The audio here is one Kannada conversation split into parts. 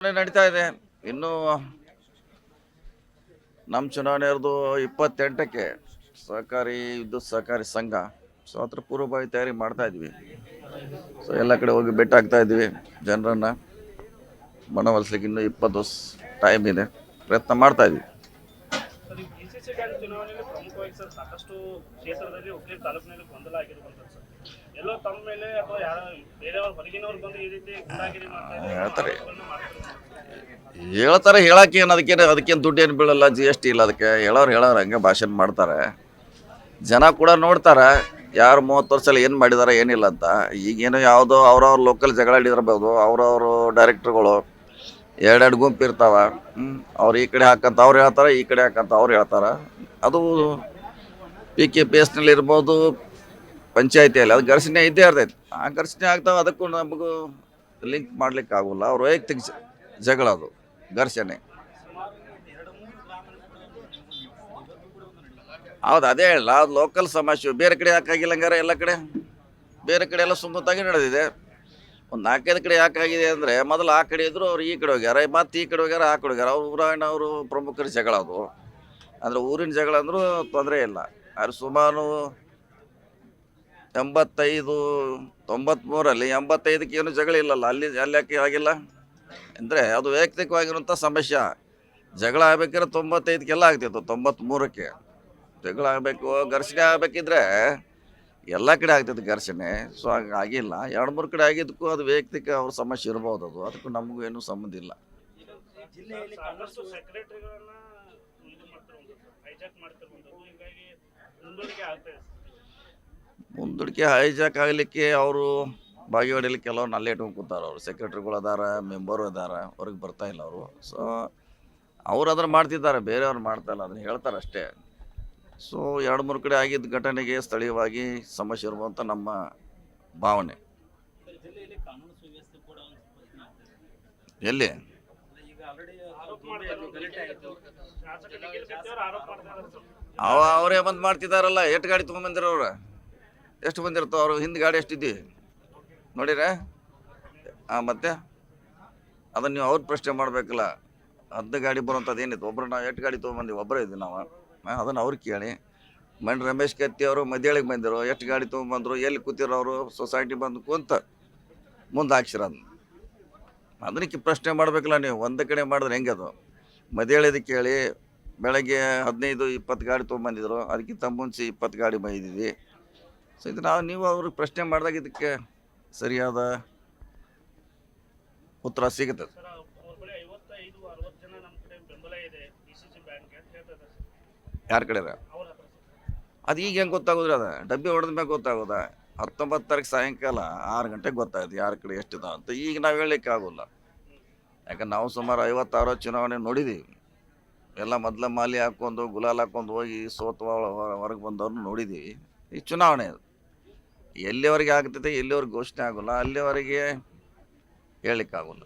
ನಡೀತಾ ಇದೆ. ಇನ್ನು ನಮ್ಮ ಚುನಾವಣೆ ಇರೋದು 28ಕ್ಕೆ ಸಹಕಾರಿ ವಿದ್ಯುತ್ ಸಹಕಾರಿ ಸಂಘ. ಸೊ ಅದ್ರ ಪೂರ್ವಭಾವಿ ತಯಾರಿ ಮಾಡ್ತಾ ಇದ್ವಿ. ಸೊ ಎಲ್ಲ ಕಡೆ ಹೋಗಿ ಭೇಟಿ ಆಗ್ತಾ ಇದ್ವಿ, ಜನರನ್ನು ಮನವೊಲಿಸ್ಲಿಕ್ಕೆ ಇನ್ನೂ 20 ದಿವಸ ಟೈಮ್ ಇದೆ, ಪ್ರಯತ್ನ ಮಾಡ್ತಾ ಇದ್ವಿ. ಡಿಸಿಸಿ ಬ್ಯಾಂಕ್ ಚುನಾವಣೆಯಲ್ಲಿ ಪ್ರಮುಖವಾಗಿ ಸರ್ ಸಾಕಷ್ಟು ಕ್ಷೇತ್ರದಲ್ಲಿ ಹುಕ್ಕೇರಿ ತಾಲೂಕಿನಲ್ಲಿ ಗೊಂದಲ ಆಗಿರುವಂಥದ್ದು ಸರ್. ಎಲ್ಲೋ ತಮ್ಮ ಮೇಲೆ ಅಥವಾ ಬೇರೆಯವ್ರ ಹೊರಗಿನವ್ರು ಬಂದು ಈ ರೀತಿ ಗುಂಡಾಗಿರಿ ಹೇಳ್ತಾರೆ ಹೇಳಕ್ಕೇನು ಅದಕ್ಕೇನು ದುಡ್ಡೇನು ಬೀಳಲ್ಲ, GST ಇಲ್ಲ, ಅದಕ್ಕೆ ಹೇಳೋರು ಹಂಗೆ ಭಾಷಣ ಮಾಡ್ತಾರೆ. ಜನ ಕೂಡ ನೋಡ್ತಾರೆ ಯಾರು 30 ವರ್ಷದಲ್ಲಿ ಏನು ಮಾಡಿದಾರೆ ಏನಿಲ್ಲ ಅಂತ. ಈಗೇನು ಯಾವುದೋ ಅವ್ರವ್ರ ಲೋಕಲ್ ಜಗಳ ಹಿಡಿದಿರ್ಬೋದು, ಅವ್ರವರು ಡೈರೆಕ್ಟ್ರುಗಳು ಎರಡೆರಡು ಗುಂಪು ಇರ್ತಾವೆ. ಅವ್ರು ಈ ಕಡೆ ಹಾಕಂತ ಅವ್ರು ಹೇಳ್ತಾರೆ, ಈ ಕಡೆ ಹಾಕಂತ ಅವ್ರು ಹೇಳ್ತಾರೆ. ಅದು PKPSನಲ್ಲಿ ಇರ್ಬೋದು, ಪಂಚಾಯತಿಯಲ್ಲಿ ಅದು ಘರ್ಷಣೆ ಇದ್ದೇ ಇರ್ತೈತಿ. ಆ ಘರ್ಷಣೆ ಆಗ್ತಾವೆ, ಅದಕ್ಕೂ ನಮಗೂ ಲಿಂಕ್ ಮಾಡ್ಲಿಕ್ಕೆ ಆಗೋಲ್ಲ. ಅವ್ರ ವೈಯಕ್ತಿಕ ಜಗಳ, ಅದು ಘರ್ಷಣೆ. ಹೌದು, ಅದೇ ಹೇಳಲ್ಲ, ಅದು ಲೋಕಲ್ ಸಮಸ್ಯೆ. ಬೇರೆ ಕಡೆ ಯಾಕಾಗಿಲ್ಲ ಹಂಗಾರೆ? ಎಲ್ಲ ಕಡೆ ಬೇರೆ ಕಡೆ ಎಲ್ಲ ಸುಮ್ಮತ್ತಾಗಿ ನಡೆದಿದೆ. ಒಂದು 4-5 ಕಡೆ ಯಾಕಾಗಿದೆ ಅಂದರೆ, ಮೊದಲು ಆ ಕಡೆ ಇದ್ರು, ಅವ್ರು ಈ ಕಡೆ ಹೋಗ್ಯಾರ, ಮತ್ತು ಈ ಕಡೆ ಹೋಗ್ಯಾರ, ಆ ಕಡೆ ಹೋಗ್ಯಾರ. ಊರಿನವರು ಪ್ರಮುಖರ ಜಗಳ ಅದು. ಅಂದರೆ ಊರಿನ ಜಗಳ ಅಂದರೂ ತೊಂದರೆ ಇಲ್ಲ. ಆದರೆ ಸುಮಾರು 85-93ರಲ್ಲಿ 85ಕ್ಕೆ ಏನು ಜಗಳ ಇಲ್ಲಲ್ಲ. ಅಲ್ಲಿ ಯಾಕೆ ಆಗಿಲ್ಲ ಅಂದರೆ ಅದು ವೈಯಕ್ತಿಕವಾಗಿರುವಂಥ ಸಮಸ್ಯೆ. ಜಗಳ ಆಗಬೇಕಾದ್ರೆ 95ಕ್ಕೆಲ್ಲ ಆಗ್ತಿತ್ತು, 93ಕ್ಕೆ ಜಗಳ ಆಗಬೇಕು, ಘರ್ಷಣೆ ಆಗಬೇಕಿದ್ರೆ ಎಲ್ಲ ಕಡೆ ಆಗ್ತಿತ್ತು ಘರ್ಷಣೆ. ಸೊ ಆಗಿಲ್ಲ. 2-3 ಕಡೆ ಆಗಿದ್ದಕ್ಕೂ ಅದು ವೈಯಕ್ತಿಕ ಅವ್ರ ಸಮಸ್ಯೆ ಇರ್ಬೋದು. ಅದಕ್ಕೂ ನಮಗೂ ಏನೂ ಸಂಬಂಧ ಇಲ್ಲ. ಮುಂದೂಡಿಕೆ ಹೈಜಾಕ್ ಆಗಲಿಕ್ಕೆ ಅವರು ಭಾಗಿಯಾಡಲಿಕ್ಕೆ ಕೆಲವ್ರು ಅಲ್ಲೇ ಇಟ್ಕೊಂಡು ಕೂತಾರೆ. ಅವರು ಸೆಕ್ರೆಟ್ರಿಗಳು ಅದಾರ, ಮೆಂಬರು ಅದಾರ, ಹೊರಗೆ ಬರ್ತಾ ಇಲ್ಲ ಅವರು. ಸೊ ಅವ್ರು ಅದನ್ನು ಮಾಡ್ತಿದ್ದಾರೆ, ಬೇರೆಯವ್ರು ಮಾಡ್ತಾ ಇಲ್ಲ, ಅದನ್ನು ಹೇಳ್ತಾರೆ ಅಷ್ಟೇ. ಸೊ 2-3 ಕಡೆ ಆಗಿದ್ದ ಘಟನೆಗೆ ಸ್ಥಳೀಯವಾಗಿ ಸಮಸ್ಯೆ ಇರುವಂಥ ನಮ್ಮ ಭಾವನೆ. ಎಲ್ಲಿ ಅವರೇ ಬಂದು ಮಾಡ್ತಿದ್ದಾರಲ್ಲ. ಎಷ್ಟು ಗಾಡಿ ತೊಗೊಂಬಂದಿರೋರು? ಎಷ್ಟು ಬಂದಿರ್ತಾವ? ಅವ್ರು ಹಿಂದೆ ಗಾಡಿ ಎಷ್ಟಿದ್ದಿ ನೋಡಿರ? ಮತ್ತೆ ಅದನ್ನು ನೀವು ಅವ್ರು ಪ್ರಶ್ನೆ ಮಾಡಬೇಕಲ್ಲ. 10 ಗಾಡಿ ಬರುವಂಥದ್ದು ಏನಿತ್ತು? ಒಬ್ಬರು ನಾವು ಎಷ್ಟು ಗಾಡಿ ತೊಗೊಂಬಂದಿವಿ? ಒಬ್ಬರೇ ಇದ್ವಿ ನಾವು. ಅದನ್ನು ಅವ್ರು ಕೇಳಿ. ಮಣ್ಣು ರಮೇಶ್ ಕತ್ತಿ ಅವರು ಮಧ್ಯಾಳಿಗೆ ಬಂದಿರು, ಎಷ್ಟು ಗಾಡಿ ತೊಗೊಂಬಂದರು, ಎಲ್ಲಿ ಕೂತಿರೋ ಅವರು? ಸೊಸೈಟಿ ಬಂದು ಕುಂತ ಮುಂದೆ ಹಾಕ್ಸಿರ. ಅದಕ್ಕೆ ಪ್ರಶ್ನೆ ಮಾಡಬೇಕಲ್ಲ ನೀವು. ಒಂದು ಕಡೆ ಮಾಡಿದ್ರೆ ಹೆಂಗೆ ಅದು? ಮಧ್ಯಾಳಿದ ಕೇಳಿ. ಬೆಳಗ್ಗೆ 15-20 ಗಾಡಿ ತೊಗೊಂಬಂದಿದ್ರು, ಅದಕ್ಕಿಂತ ಮುಂಚೆ 20 ಗಾಡಿ ಬೈದಿದ್ವಿ. ಸೊ ಇದು ನೀವು ಅವ್ರಿಗೆ ಪ್ರಶ್ನೆ ಮಾಡಿದಾಗ ಇದಕ್ಕೆ ಸರಿಯಾದ ಉತ್ತರ ಸಿಗುತ್ತೆ. ಯಾರ ಕಡೆ ಅದು ಈಗ ಹೆಂಗೆ ಗೊತ್ತಾಗೋದ್ರಿ? ಅದ ಡಬ್ಬಿ ಹೊಡೆದ ಮ್ಯಾಗ ಗೊತ್ತಾಗೋದ? 19 ತಾರೀಕು ಸಾಯಂಕಾಲ 6 ಗಂಟೆಗೆ ಗೊತ್ತಾಯ್ತು ಯಾರ ಕಡೆ ಎಷ್ಟಿದ ಅಂತ. ಈಗ ನಾವು ಹೇಳಲಿಕ್ಕೆ ಆಗೋಲ್ಲ. ಯಾಕಂದ್ರೆ ನಾವು ಸುಮಾರು 50-60 ಚುನಾವಣೆ ನೋಡಿದ್ದೀವಿ. ಎಲ್ಲ ಮೊದಲ ಮಾಲಿ ಹಾಕ್ಕೊಂಡು ಗುಲಾಲ್ ಹಾಕ್ಕೊಂಡು ಹೋಗಿ ಸೋತ ಹೊರಗೆ ಬಂದವ್ರನ್ನ ನೋಡಿದ್ದೀವಿ. ಈ ಚುನಾವಣೆ ಅದು ಎಲ್ಲಿವರೆಗೆ ಆಗ್ತೈತೆ, ಎಲ್ಲಿವರೆಗೆ ಘೋಷಣೆ ಆಗೋಲ್ಲ, ಅಲ್ಲಿವರೆಗೆ ಹೇಳಲಿಕ್ಕಾಗೋಲ್ಲ.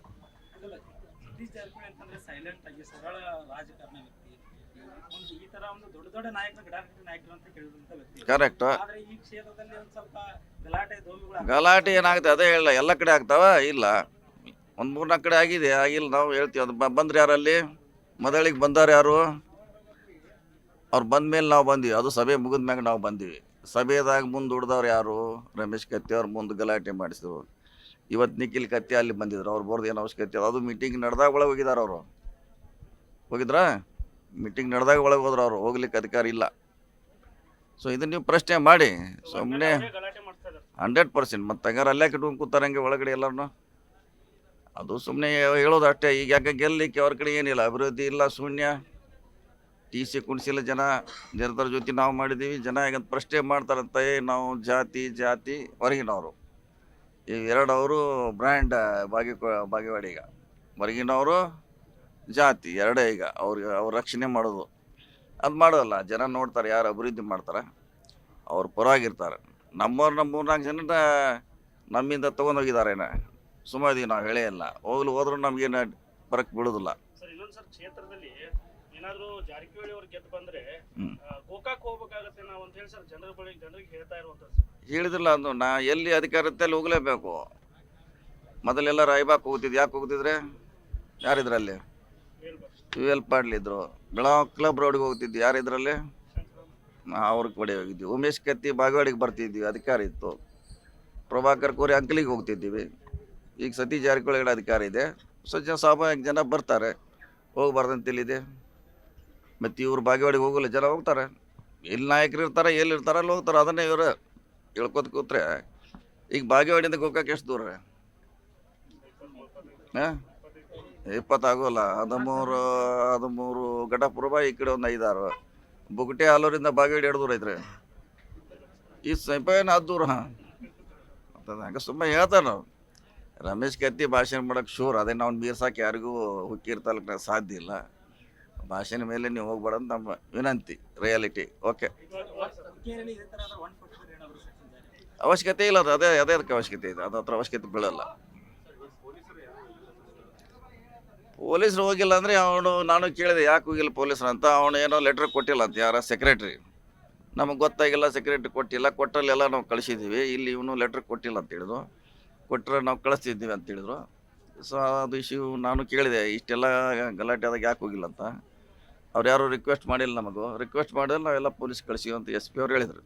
ಕರೆಕ್ಟ್. ಗಲಾಟೆ ಏನಾಗುತ್ತೆ ಅದೇ ಹೇಳಲ್ಲ. ಎಲ್ಲ ಕಡೆ ಆಗ್ತಾವ ಇಲ್ಲ, ಒಂದು 3-4 ಕಡೆ ಆಗಿದೆ. ಆಗಿಲ್ಲ ನಾವು ಹೇಳ್ತೀವಿ. ಅದು ಬಂದ್ರೆ ಯಾರಲ್ಲಿ ಮೊದಲಿಗೆ ಬಂದಾರ ಯಾರು? ಅವ್ರು ಬಂದ ಮೇಲೆ ನಾವು ಬಂದ್ವಿ. ಅದು ಸಭೆ ಮುಗಿದ ಮ್ಯಾಗ ನಾವು ಬಂದೀವಿ. ಸಭೆದಾಗ ಮುಂದೆ ಉಡ್ದವ್ರು ಯಾರು? ರಮೇಶ್ ಕತ್ತಿ ಅವ್ರು ಮುಂದೆ ಗಲಾಟೆ ಮಾಡಿಸಿದ್ರು. ಇವತ್ತು ನಿಖಿಲ್ ಕತ್ತಿ ಅಲ್ಲಿ ಬಂದಿದ್ರು. ಅವ್ರು ಬರ್ದು ಏನು ಅವಶ್ಯಕತೆ? ಅದು ಮೀಟಿಂಗ್ ನಡೆದಾಗ ಒಳಗೆ ಹೋಗಿದಾರ. ಅವರು ಹೋಗಿದ್ರ? ಮೀಟಿಂಗ್ ನಡೆದಾಗ ಒಳಗೆ ಹೋದ್ರು. ಅವರು ಹೋಗ್ಲಿಕ್ಕೆ ಅಧಿಕಾರ ಇಲ್ಲ. ಸೊ ಇದನ್ನು ನೀವು ಪ್ರಶ್ನೆ ಮಾಡಿ. ಸುಮ್ಮನೆ 100% ಮತ್ತು ಹಂಗಾರೆ ಅಲ್ಲೇ ಕಿಟ್ಕೊಂಡು ಕೂತಾರಂಗೆ ಒಳಗಡೆ ಎಲ್ಲರೂ. ಅದು ಸುಮ್ಮನೆ ಹೇಳೋದು ಅಷ್ಟೇ. ಈಗ ಯಾಕೆ ಗೆಲ್ಲಲಿಕ್ಕೆ ಅವ್ರ ಕಡೆ ಏನಿಲ್ಲ, ಅಭಿವೃದ್ಧಿ ಇಲ್ಲ, ಶೂನ್ಯ. TC ಕುಣಿಸಿಲ್ಲ ಜನ. ಜನತರ ಜೊತೆ ನಾವು ಮಾಡಿದ್ದೀವಿ. ಜನ ಹೇಗಂತ ಪ್ರಶ್ನೆ ಮಾಡ್ತಾರಂತ. ನಾವು ಜಾತಿ ಹೊರಗಿನವರು. ಈ 2 ಅವರು ಬ್ರ್ಯಾಂಡ್ ಭಾಗಿವಾಡಿ. ಈಗ ಹೊರಗಿನವರು ಜಾತಿ 2 ಈಗ ಅವ್ರ ರಕ್ಷಣೆ ಮಾಡೋದು. ಅದು ಮಾಡೋಲ್ಲ. ಜನ ನೋಡ್ತಾರೆ ಯಾರು ಅಭಿವೃದ್ಧಿ ಮಾಡ್ತಾರೆ, ಅವ್ರು ಪರವಾಗಿರ್ತಾರೆ. ನಮ್ಮವ್ರನ್ನ 3-4 ಜನ ನಮ್ಮಿಂದ ತೊಗೊಂಡೋಗಿದ್ದಾರೇನ? ಸುಮಾರು ನಾವು ಹೇಳೇ ಇಲ್ಲ. ಹೋದ್ರೂ ನಮಗೇನು ಫರಕ್ ಬೀಳೋದಿಲ್ಲ. ಕ್ಷೇತ್ರದಲ್ಲಿ ಏನಾದರೂ ಜಾರಕಿಹೊಳಿ ಅವರು ಗೆದ್ದು ಬಂದ್ರೆ ಗೋಕಾಕ್ ಹೋಗ್ಬೇಕಾಗತ್ತೆ ನಾವು ಅಂತ ಹೇಳಿ ಸರ್ ಜನರಿಗೆ ಹೇಳ್ತಾ ಇರುವಂಥದ್ದು. ಹೇಳಿದ್ರಲ್ಲ, ಅದು ನಾ ಎಲ್ಲಿ ಅಧಿಕಾರ ಇರುತ್ತೆ ಅಲ್ಲಿ ಹೋಗಲೇಬೇಕು. ಮೊದಲೆಲ್ಲ ರಾಯಬಾಗ್ ಹೋಗ್ತಿದ್ದು. ಯಾಕೆ ಹೋಗ್ತಿದ್ರೆ? ಯಾರಿದ್ರಲ್ಲಿ ವಿ ಎಲ್ ಪಾಟೀಲ್ ಇದ್ರು. ಬೆಳಗಾವಿ ಕ್ಲಬ್ ರೋಡ್ಗೆ ಹೋಗ್ತಿದ್ವಿ, ಯಾರಿದ್ರಲ್ಲಿ ಅವ್ರ ಕಡೆ ಹೋಗಿದ್ವಿ. ಉಮೇಶ್ ಕತ್ತಿ ಬಾಗೇವಾಡಿಗೆ ಬರ್ತಿದ್ವಿ, ಅಧಿಕಾರ ಇತ್ತು. ಪ್ರಭಾಕರ್ ಕೋರಿ ಅಂಕಲಿಗೆ ಹೋಗ್ತಿದ್ದೀವಿ. ಈಗ ಸತೀಶ್ ಜಾರಕಿಹೊಳಿ ಅಧಿಕಾರ ಇದೆ. ಸ್ವಾಭಾವಿಕ ಜನ ಬರ್ತಾರೆ, ಹೋಗ್ಬಾರ್ದಂತೇಳಿದೆ. ಮತ್ತು ಇವ್ರು ಬಾಗೇವಾಡಿಗೆ ಹೋಗಲ್ಲ, ಜನ ಹೋಗ್ತಾರೆ. ಎಲ್ಲಿ ನಾಯಕರು ಇರ್ತಾರೆ, ಎಲ್ಲಿರ್ತಾರೆ ಅಲ್ಲಿ ಹೋಗ್ತಾರೆ. ಅದನ್ನೇ ಇವರು ಹೇಳ್ಕೊತ ಕೂತ್ರೆ ಈಗ ಬಾಗೇವಾಡಿಯಿಂದ ಗೋಕಾಕ್ ಎಷ್ಟು ದೂರ? ಹಾಂ, 20 ಆಗೋಲ್ಲ. 13 ಘಟಪ್ರಭಾ, ಈ ಕಡೆ ಒಂದು 5-6. ಬುಗಟೆ ಆಲೂರಿಂದ ಬಾಗೇವಾಡಿ ಎರಡು ದೂರ ಐತ್ರಿ. ಈ ಸಮಯ ಅದು ದೂರ. ಹಂಗೆ ಸುಮ್ಮನೆ ಹೇಳ್ತಾರೆ ನಾವು. ರಮೇಶ್ ಕತ್ತಿ ಭಾಷಣ ಮಾಡೋಕೆ ಶೂರ್, ಅದೇ ನಾವು ಮೀರ್ಸಾಕೆ ಯಾರಿಗೂ ಹುಕ್ಕೀರ್ ತಾಲೂಕಿನಾಗ ಸಾಧ್ಯ ಇಲ್ಲ. ಭಾಷಣ ಮೇಲೆ ನೀವು ಹೋಗ್ಬೇಡ ಅಂತ ನಮ್ಮ ವಿನಂತಿ. Reality okay. ಅವಶ್ಯಕತೆ ಇಲ್ಲ, ಅದು ಅದೇ ಅದಕ್ಕೆ ಅವಶ್ಯಕತೆ ಇದೆ. ಅದು ಹತ್ರ ಅವಶ್ಯಕತೆ ಬೀಳಲ್ಲ. ಪೊಲೀಸರು ಹೋಗಿಲ್ಲ ಅಂದರೆ ನಾನು ಕೇಳಿದೆ ಯಾಕೆ ಹೋಗಿಲ್ಲ ಪೊಲೀಸರು ಅಂತ. ಅವನು ಏನೋ ಲೆಟ್ರ್ ಕೊಟ್ಟಿಲ್ಲ ಅಂತ, ಯಾರ ಸೆಕ್ರೆಟ್ರಿ. ನಮಗೆ ಗೊತ್ತಾಗಿಲ್ಲ, ಸೆಕ್ರೆಟ್ರಿ ಕೊಟ್ಟಿಲ್ಲ. ಕೊಟ್ಟಲ್ಲೆಲ್ಲ ನಾವು ಕಳಿಸಿದ್ದೀವಿ, ಇಲ್ಲಿ ಇವನು ಲೆಟ್ರ್ ಕೊಟ್ಟಿಲ್ಲ ಅಂತ ಹೇಳಿದ್ರು. ಕೊಟ್ಟರೆ ನಾವು ಕಳಿಸ್ತಿದ್ದೀವಿ ಅಂತ ಹೇಳಿದ್ರು. ಸೊ ಅದು ಇಶ್ಯೂ ನಾನು ಕೇಳಿದೆ, ಇಷ್ಟೆಲ್ಲ ಗಲಾಟೆ ಆದಾಗ ಯಾಕೆ ಹೋಗಿಲ್ಲ ಅಂತ. ಅವ್ರು ಯಾರು ರಿಕ್ವೆಸ್ಟ್ ಮಾಡಿಲ್ಲ, ನಮಗೂ ರಿಕ್ವೆಸ್ಟ್ ಮಾಡಿದ್ರೆ ನಾವೆಲ್ಲ ಪೊಲೀಸ್ ಕಳಿಸಿವಿ ಅಂತ SP ಅವ್ರು ಹೇಳಿದರು.